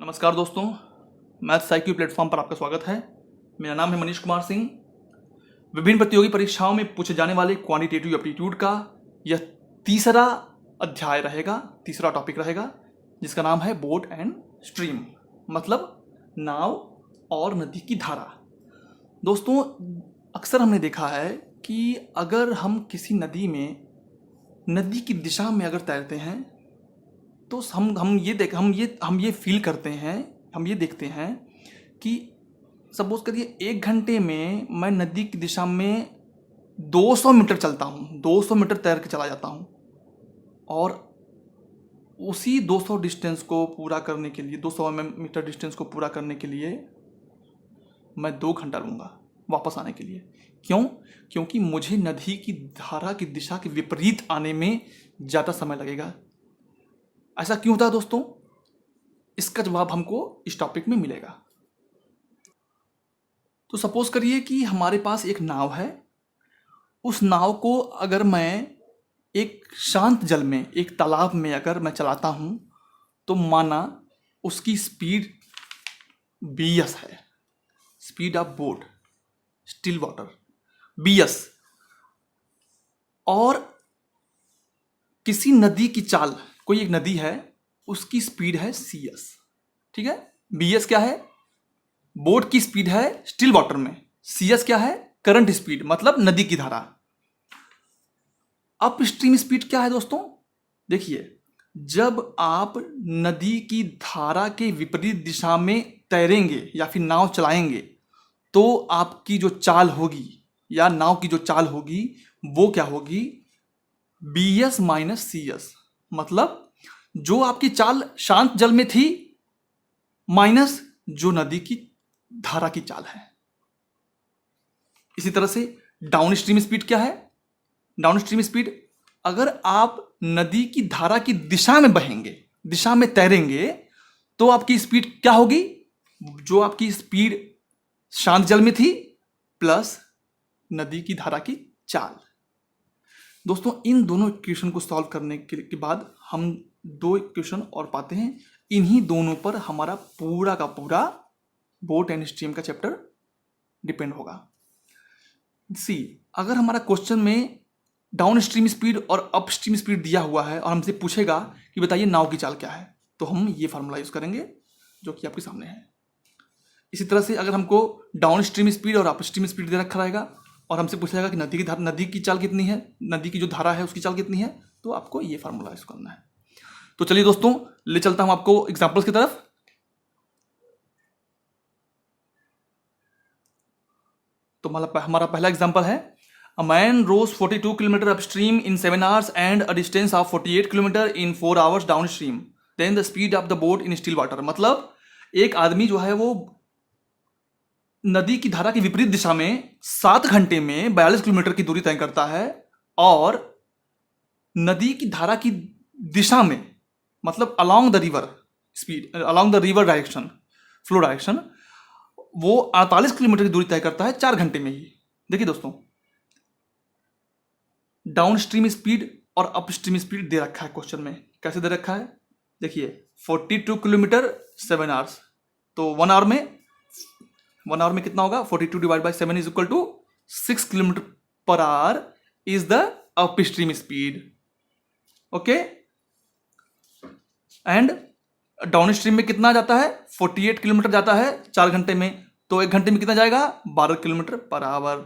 नमस्कार दोस्तों, maths IQ platform पर आपका स्वागत है। मेरा नाम है मनीष कुमार सिंह। विभिन्न प्रतियोगी परीक्षाओं में पूछे जाने वाले क्वांटिटेटिव एप्टीट्यूड का यह तीसरा अध्याय रहेगा, तीसरा टॉपिक रहेगा, जिसका नाम है बोट एंड स्ट्रीम, मतलब नाव और नदी की धारा। दोस्तों, अक्सर हमने देखा है कि अगर हम किसी नदी की दिशा में अगर तैरते हैं तो हम ये फील करते हैं, हम ये देखते हैं कि सपोज करिए 1 घंटे में मैं नदी की दिशा में 200 मीटर चलता हूँ, 200 मीटर तैर के चला जाता हूँ और उसी 200 डिस्टेंस को पूरा करने के लिए 200 मीटर डिस्टेंस को पूरा करने के लिए मैं 2 घंटा लूँगा वापस आने के लिए। क्यों? क्योंकि मुझे नदी की धारा की दिशा के विपरीत आने में ज़्यादा समय लगेगा। ऐसा क्यों होता है दोस्तों? इसका जवाब हमको इस टॉपिक में मिलेगा। तो सपोज करिए कि हमारे पास एक नाव है। उस नाव को अगर मैं एक शांत जल में, एक तालाब में अगर मैं चलाता हूं तो माना उसकी स्पीड BS है, speed of boat, still water, BS। और किसी नदी की चाल, कोई एक नदी है, उसकी स्पीड है CS। ठीक है, BS क्या है? बोट की स्पीड है स्टिल वाटर में। CS क्या है? करंट स्पीड, मतलब नदी की धारा। अप स्ट्रीम स्पीड क्या है दोस्तों? देखिए, जब आप नदी की धारा के विपरीत दिशा में तैरेंगे या फिर नाव चलाएंगे तो आपकी जो चाल होगी या नाव की जो चाल होगी वो क्या होगी? BS माइनस CS, मतलब जो आपकी चाल शांत जल में थी माइनस जो नदी की धारा की चाल है। इसी तरह से डाउन स्ट्रीम स्पीड क्या है? डाउन स्ट्रीम स्पीड, अगर आप नदी की धारा की दिशा में बहेंगे, दिशा में तैरेंगे तो आपकी स्पीड क्या होगी? जो आपकी स्पीड शांत जल में थी प्लस नदी की धारा की चाल। दोस्तों, इन दोनों इक्वेशन को सॉल्व करने के बाद हम 2 इक्वेशन और पाते हैं। इन्हीं दोनों पर हमारा पूरा का पूरा बोट एंड स्ट्रीम का चैप्टर डिपेंड होगा। अगर हमारा क्वेश्चन में डाउन स्ट्रीम स्पीड और अप स्ट्रीम स्पीड दिया हुआ है और हमसे पूछेगा कि बताइए नाव की चाल क्या है, तो हम ये फार्मूला यूज करेंगे जो कि आपके सामने है। इसी तरह से अगर हमको डाउन स्ट्रीम स्पीड और अप स्ट्रीम स्पीड दे रखा रहेगा और हमसे पूछेगा कि नदी की चाल कितनी है, नदी की जो धारा है उसकी चाल कितनी है, तो आपको ये फार्मूला यूज करना है। तो चलिए दोस्तों, ले चलता हूं आपको एग्जांपल्स की तरफ। तो हमारा पहला एग्जांपल है, a man rows 42 kilometre upstream in 7 hours and a distance of 48 kilometre in 4 hours down stream, then the speed of the boat in still water. मतलब एक आदमी जो है वो नदी की धारा की विपरीत दिशा में 7 घंटे में 42 किलोमीटर की दूरी तय करता है और नदी की धारा की दिशा में, मतलब along the river speed, along the river direction, flow direction, वो 48 किलोमीटर की दूरी तय करता है 4 घंटे में ही। देखिए दोस्तों, डाउन स्ट्रीम स्पीड और अप स्ट्रीम स्पीड दे रखा है क्वेश्चन में। कैसे दे रखा है? देखिए, 42 किलोमीटर 7 hours, तो 1 hour में कितना होगा? 42 divide by 7 is equal to 6 kilometre per hour is the up stream speed. Okay, and down stream में कितना जाता है? 48 किलोमीटर जाता है 4 घंटे में, तो 1 घंटे में कितना जाएगा? 12 किलोमीटर पर आवर।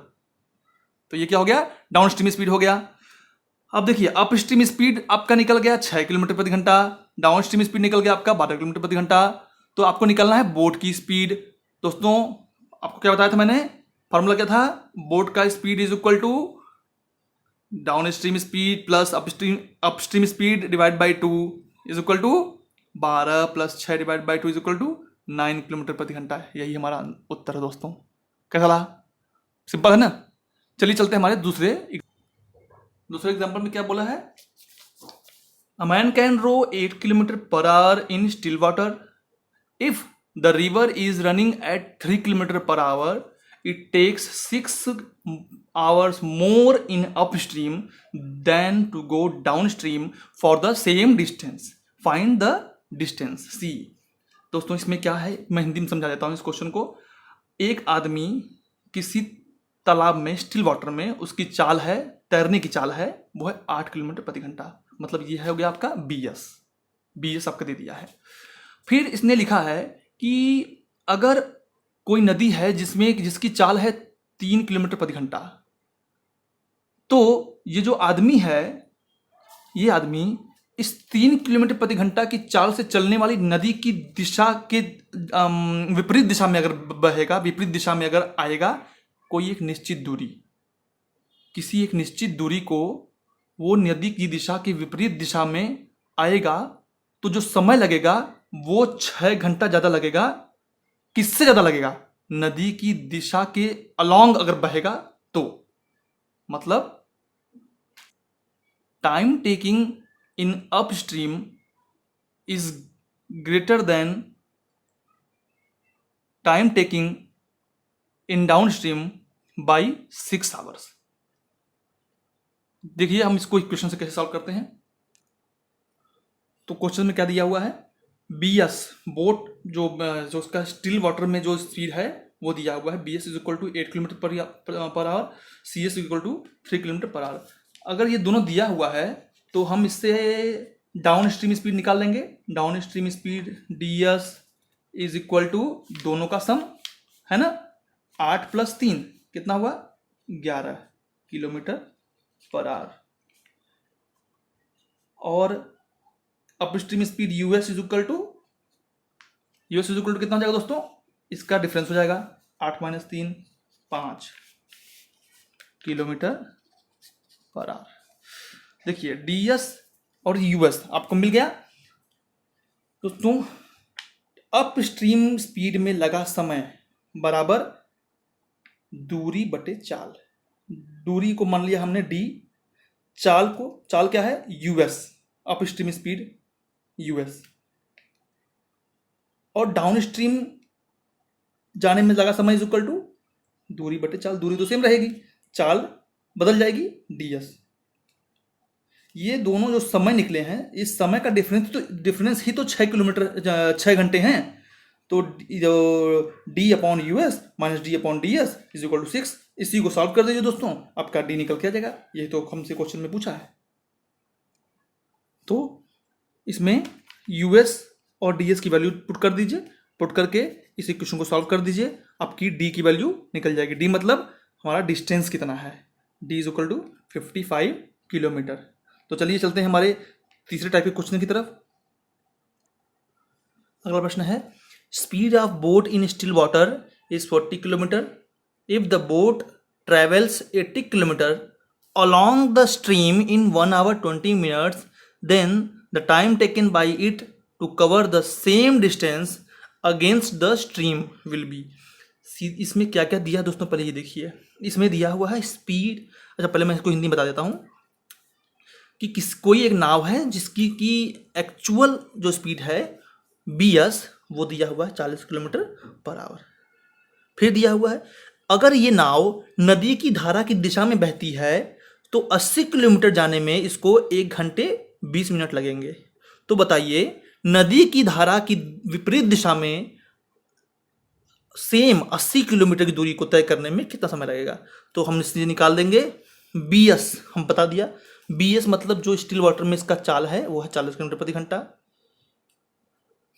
तो ये क्या हो गया? डाउन स्ट्रीम स्पीड हो गया। अब देखिए, अप स्ट्रीम स्पीड आपका निकल गया 6 किलोमीटर प्रति घंटा, डाउन स्ट्रीम स्पीड निकल गया आपका 12 किलोमीटर प्रति घंटा। तो आपको निकलना है बोट की स्पीड। दोस्तों, आपको क्या बताया था मैंने? फॉर्मूला क्या था? बोट का speed is equal to down stream speed plus up stream speed divide by 2 is equal to 12 plus 6 divide by 2 is equal to 9 kilometre प्रति घंटा। यही हमारा उत्तर है दोस्तों। कैसा रहा? सिंपल है ना? चलिए चलते हैं हमारे दूसरे एग्जांपल में। क्या बोला है? A man can row 8 kilometre per hour in still water if the river is running at 3 kilometre per hour, it takes 6 hours more in upstream than to go downstream for the same distance. Find the distance. See, दोस्तों इसमें क्या है, मैं हिंदी में समझा देता हूँ इस क्वेश्चन को। एक आदमी किसी तालाब में, स्टिल वाटर में, उसकी चाल है, तैरने की चाल है, वो है 8 किलोमीटर प्रति घंटा। मतलब ये हो गया आपका बी एस आपका दे दिया है। फिर इसने लिखा है कि अगर कोई नदी है जिसकी चाल है 3 किलोमीटर प्रति घंटा, तो ये जो आदमी है, ये आदमी इस 3 किलोमीटर प्रति घंटा की चाल से चलने वाली नदी की दिशा के विपरीत दिशा में अगर बहेगा, विपरीत दिशा में अगर आएगा, कोई एक निश्चित दूरी, किसी एक निश्चित दूरी को वो नदी की दिशा की विपरीत दिशा में आएगा, तो जो समय लगेगा वो 6 घंटा ज़्यादा लगेगा। किससे ज़्यादा लगेगा? नदी की दिशा के अलोंग अगर बहेगा तो। मतलब time taking in upstream is greater than time taking in downstream by 6 hours। देखिए हम इसको इक्वेशन से कैसे सॉल्व करते हैं। तो क्वेश्चन में क्या दिया हुआ है, बी एस बोट जो उसका स्टिल वाटर में जो स्पीड है वो दिया हुआ है, B S is equal to 8 kilometre per hour, C S equal to 3 kilometre per hour. अगर ये दोनों दिया हुआ है तो हम इससे डाउन स्ट्रीम स्पीड निकाल लेंगे। Down stream speed D S is equal to दोनों का सम है ना, 8 + 3 कितना हुआ, 11 किलोमीटर पर आवर। और up stream speed U S is equal to कितना हो जाएगा दोस्तों, इसका डिफरेंस हो जाएगा 8 - 3 5 किलोमीटर पर आवर। देखिए ds और us आपको मिल गया दोस्तों। अप स्ट्रीम स्पीड में लगा समय बराबर दूरी बटे चाल। दूरी को मान लिया हमने d, चाल क्या है us, up stream speed us, और डाउन स्ट्रीम जाने में लगा समय इज इक्वल टू दूरी बटे चाल। दूरी तो सेम रहेगी, चाल बदल जाएगी ds। ये दोनों जो समय निकले हैं, इस समय का डिफरेंस ही तो 6 घंटे हैं। तो d/us - d/ds is equal to 6। इसी को सॉल्व कर दीजिए दोस्तों, आपका d निकल के आ जाएगा। यही तो हमसे क्वेश्चन में पूछा है। तो इसमें us और ds की वैल्यू पुट कर दीजिए, पुट करके इस इक्वेशन को सॉल्व कर दीजिए, आपकी d की वैल्यू निकल जाएगी। d मतलब हमारा डिस्टेंस कितना है, d is equal to 55 kilometre. तो चलिए चलते हैं हमारे तीसरे टाइप के क्वेश्चन की तरफ। अगला प्रश्न है, speed of boat in still water is 40 kilometre. If the boat travels 80 kilometre along the stream in 1 hour 20 minutes, then the time taken by it to cover the same distance against the stream will be। इसमें क्या क्या दिया दोस्तों, पहले ये देखिए। इसमें दिया हुआ है स्पीड। अच्छा पहले मैं इसको हिंदी में बता देता हूँ कि कोई एक नाव है जिसकी की एक्चुअल जो स्पीड है bs वो दिया हुआ है 40 किलोमीटर पर आवर। फिर दिया हुआ है अगर ये नाव नदी की धारा की दिशा में बहती है तो 80 किलोमीटर जाने में इसको 1 घंटे 20 मिनट लगेंगे। तो बताइए नदी की धारा की विपरीत दिशा में सेम 80 किलोमीटर की दूरी को तय करने में कितना समय लगेगा। तो हम इसलिए निकाल देंगे bs, हम बता दिया bs मतलब जो स्टिल वाटर में इसका चाल है वो है 40 किलोमीटर प्रति घंटा।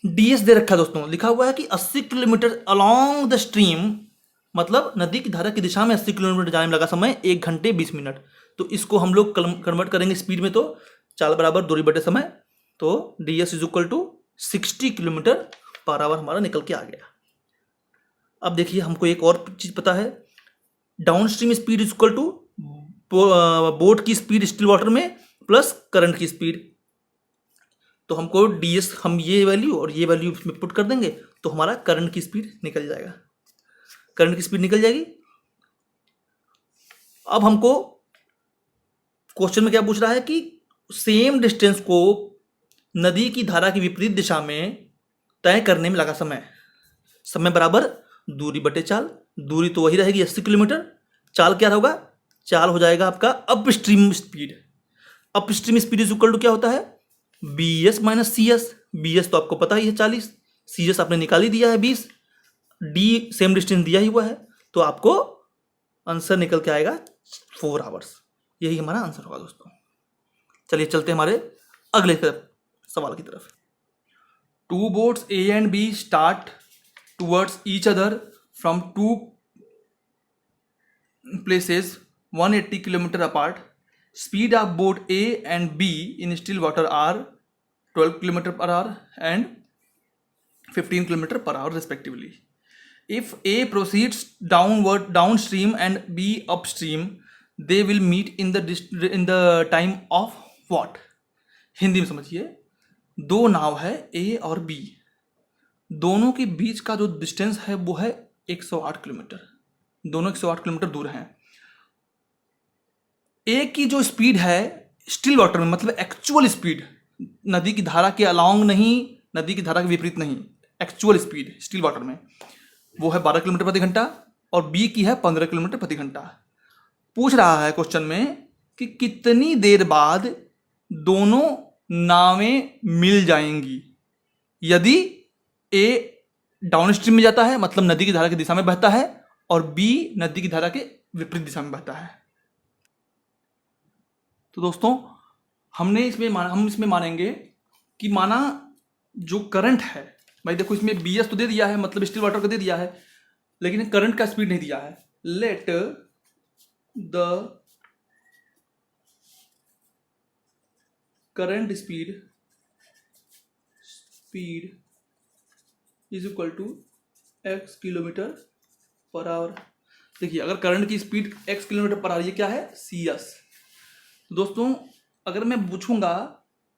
ds दे रखा है दोस्तों, लिखा हुआ है कि 80 किलोमीटर अलोंग द स्ट्रीम, मतलब नदी की धारा की दिशा में 80 किलोमीटर जाने में लगा समय 1 घंटे 20 मिनट। तो इसको हम लोग कन्वर्ट करेंगे स्पीड में, तो चाल बराबर दूरी बटे समय। तो ds is equal to 60 kilometre per hour हमारा निकल के आ गया। अब देखिए हमको एक और चीज पता है, down stream speed is equal to boat की स्पीड स्टिल वाटर में प्लस करंट की स्पीड। तो हमको ds, हम ये वैल्यू और ये वैल्यू इसमें पुट कर देंगे तो हमारा करंट की स्पीड निकल जाएगा, करंट की स्पीड निकल जाएगी। अब हमको क्वेश्चन में क्या पूछ रहा है कि सेम डिस्टेंस को नदी की धारा की विपरीत दिशा में तय करने में लगा समय, समय बराबर दूरी बटे चाल। दूरी तो वही रहेगी 80 किलोमीटर, चाल क्या होगा, चाल हो जाएगा आपका up stream speed. Up stream speed is equal to क्या होता है bs - cs। bs तो आपको पता ही है 40, सी एस आपने निकाल ही दिया है 20, डी सेम डिस्टेंस दिया ही हुआ है, तो आपको आंसर निकल के आएगा 4 आवर्स। यही हमारा आंसर होगा दोस्तों। चलिए चलते हैं हमारे अगले सवाल की तरफ। 2 boats A and B start towards each other from 2 places 180 km apart. Speed of boat A and B in still water are 12 km per hour and 15 km per hour respectively. If A proceeds downstream and B upstream, they will meet in the time of what? Hindi में समझिए, दो नाव है ए और B, दोनों के बीच का जो distance है वो है 108 किलोमीटर, दोनों 108 किलोमीटर दूर हैं। ए की जो स्पीड है स्टिल वाटर में, मतलब एक्चुअल स्पीड, नदी की धारा के अलोंग नहीं, नदी की धारा के विपरीत नहीं, एक्चुअल स्पीड स्टिल वाटर में वो है 12 किलोमीटर प्रति घंटा और बी की है 15 किलोमीटर प्रति घंटा। पूछ रहा है क्वेश्चन में कि कितनी देर बाद दोनों नावें मिल जाएंगी यदि ए डाउन स्ट्रीम में जाता है, मतलब नदी की धारा की दिशा में बहता है, और बी नदी की धारा के विपरीत दिशा में बहता है। तो दोस्तों हम इसमें मानेंगे कि माना जो करंट है, भाई देखो इसमें बी एस तो दे दिया है, मतलब स्टिल वाटर को दे दिया है, लेकिन करंट का स्पीड नहीं दिया है। Let the current speed is equal to x kilometre per hour. देखिए अगर करंट की speed x kilometre per hour, ये क्या है सी एस। दोस्तों अगर मैं पूछूंगा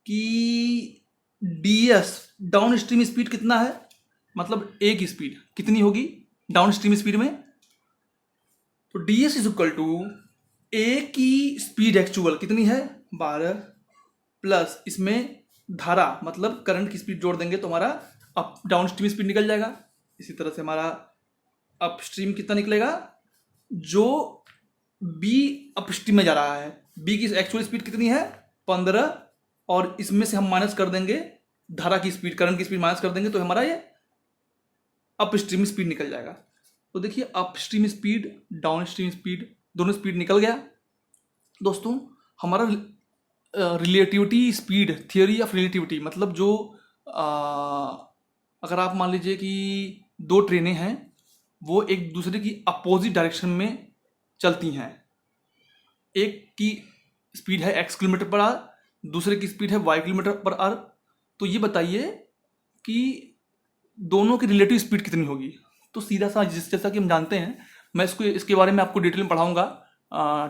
कि D S down stream speed कितना है, मतलब ए की स्पीड कितनी होगी डाउन स्ट्रीम स्पीड में, तो D S is equal to A की स्पीड एक्चुअल कितनी है 12 प्लस इसमें धारा मतलब करंट की स्पीड जोड़ देंगे तो हमारा अप डाउन स्ट्रीम स्पीड निकल जाएगा। इसी तरह से हमारा अप स्ट्रीम कितना निकलेगा, जो बी अप स्ट्रीम में जा रहा है, बी की एक्चुअल स्पीड कितनी है 15, और इसमें से हम माइनस कर देंगे धारा की स्पीड, करंट की स्पीड माइनस कर देंगे तो हमारा ये अप स्ट्रीम स्पीड निकल जाएगा। तो देखिए up stream speed down stream speed दोनों स्पीड निकल गया। दोस्तों हमारा relativity speed, theory of relativity, मतलब जो अगर आप मान लीजिए कि दो ट्रेनें हैं वो एक दूसरे की अपोजिट डायरेक्शन में चलती हैं, एक की स्पीड है x किलोमीटर पर आवर, दूसरे की स्पीड है y किलोमीटर पर आवर, तो ये बताइए कि दोनों की रिलेटिव स्पीड कितनी होगी। तो सीधा सा जैसा कि हम जानते हैं, मैं इसके बारे में आपको डिटेल में पढ़ाऊंगा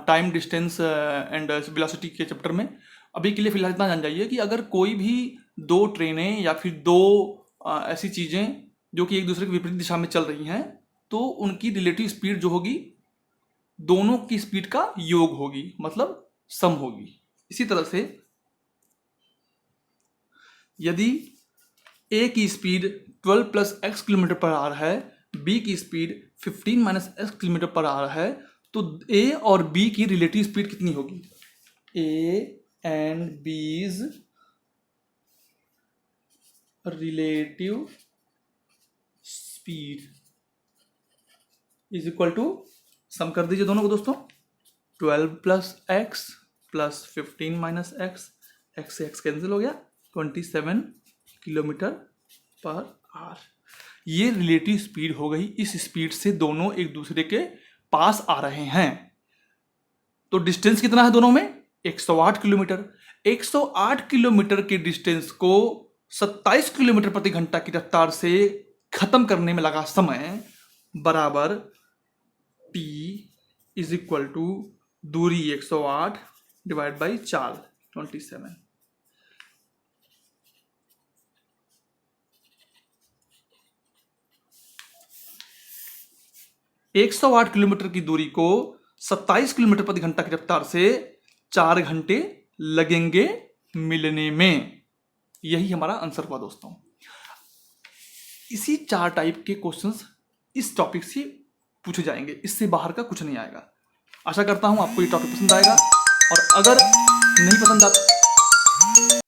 टाइम डिस्टेंस एंड वेलोसिटी के चैप्टर में। अभी के लिए फिलहाल इतना जान जाइए कि अगर कोई भी दो ट्रेनें या फिर दो ऐसी चीज़ें जो कि एक दूसरे के विपरीत दिशा में चल रही हैं, तो उनकी रिलेटिव स्पीड जो होगी दोनों की स्पीड का योग होगी, मतलब सम होगी। इसी तरह से यदि ए की speed 12 plus x kilometre per our है, बी की speed 15 minus x kilometre per our है, तो ए और बी की रिलेटिव स्पीड कितनी होगी। A and B's relative speed is equal to, sum कर दीजिए दोनों को दोस्तों, 12 plus x plus 15 minus x, x से एक्स कैंसिल हो गया, 27 किलोमीटर पर आवर। ये रिलेटिव स्पीड हो गई। इस स्पीड से दोनों एक दूसरे के पास आ रहे हैं। तो डिस्टेंस कितना है दोनों में 108 किलोमीटर। 108 किलोमीटर के डिस्टेंस को 27 किलोमीटर प्रति घंटा की रफ्तार से खत्म करने में लगा समय बराबर t इज इक्वल टू दूरी 108 डिवाइड बाई 4 27। एक 108 किलोमीटर की दूरी को 27 किलोमीटर प्रति घंटा की रफ्तार से 4 घंटे लगेंगे मिलने में। यही हमारा आंसर हुआ दोस्तों। इसी 4 टाइप के क्वेश्चंस इस टॉपिक से पूछे जाएंगे, इससे बाहर का कुछ नहीं आएगा। आशा करता हूं आपको ये टॉपिक पसंद आएगा, और अगर नहीं पसंद आता